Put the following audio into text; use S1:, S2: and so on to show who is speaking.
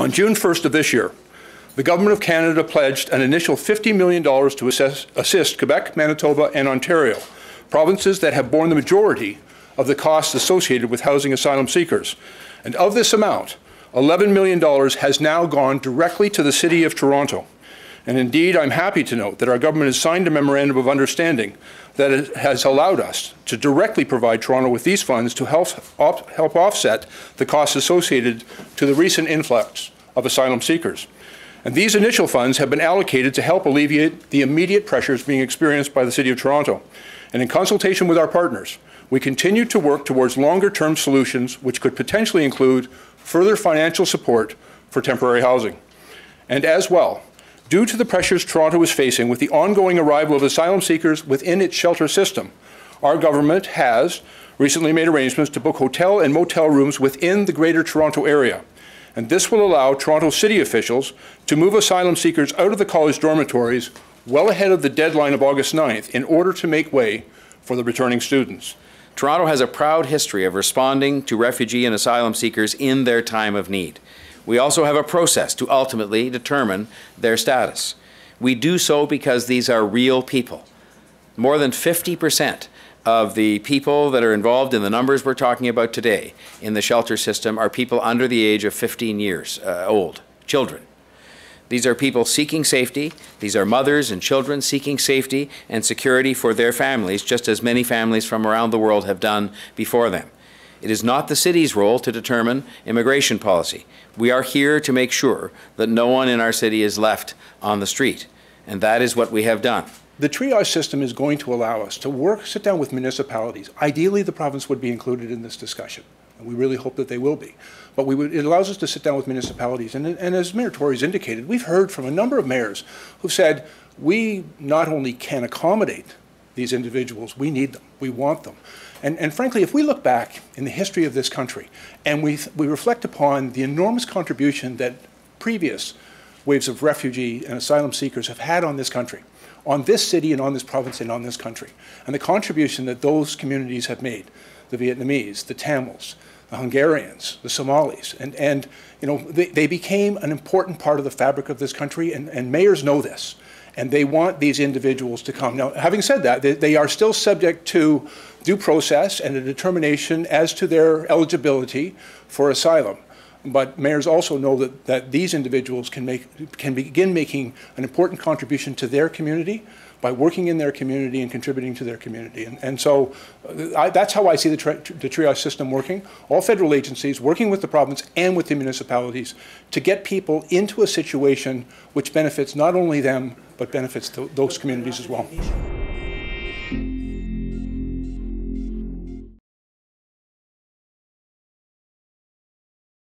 S1: On June 1st of this year, the Government of Canada pledged an initial $50 million to assist Quebec, Manitoba, and Ontario, provinces that have borne the majority of the costs associated with housing asylum seekers. And of this amount, $11 million has now gone directly to the City of Toronto. And indeed, I'm happy to note that our government has signed a memorandum of understanding that has allowed us to directly provide Toronto with these funds to help offset the costs associated to the recent influx of asylum seekers. And these initial funds have been allocated to help alleviate the immediate pressures being experienced by the City of Toronto. And in consultation with our partners, we continue to work towards longer-term solutions which could potentially include further financial support for temporary housing. And as well, due to the pressures Toronto is facing with the ongoing arrival of asylum seekers within its shelter system, our government has recently made arrangements to book hotel and motel rooms within the Greater Toronto Area. And this will allow Toronto city officials to move asylum seekers out of the college dormitories well ahead of the deadline of August 9th in order to make way for the returning students.
S2: Toronto has a proud history of responding to refugee and asylum seekers in their time of need. We also have a process to ultimately determine their status. We do so because these are real people. More than 50% of the people that are involved in the numbers we're talking about today in the shelter system are people under the age of 15 years old, children. These are people seeking safety. These are mothers and children seeking safety and security for their families, just as many families from around the world have done before them. It is not the city's role to determine immigration policy. We are here to make sure that no one in our city is left on the street, and that is what we have done.
S1: The triage system is going to allow us to sit down with municipalities. Ideally, the province would be included in this discussion, and we really hope that they will be. But it allows us to sit down with municipalities, and as Mayor Tory's indicated, we've heard from a number of mayors who've said, we not only can accommodate these individuals, we need them, we want them. And frankly, if we look back in the history of this country, and we reflect upon the enormous contribution that previous waves of refugee and asylum seekers have had on this country, on this city and on this province and on this country, and the contribution that those communities have made, the Vietnamese, the Tamils, the Hungarians, the Somalis, and you know, they became an important part of the fabric of this country, and mayors know this, and they want these individuals to come. Now, having said that, they are still subject to due process and a determination as to their eligibility for asylum. But mayors also know that these individuals can begin making an important contribution to their community by working in their community and contributing to their community. And so that's how I see the triage system working. All federal agencies working with the province and with the municipalities to get people into a situation which benefits not only them, but benefits those communities as well.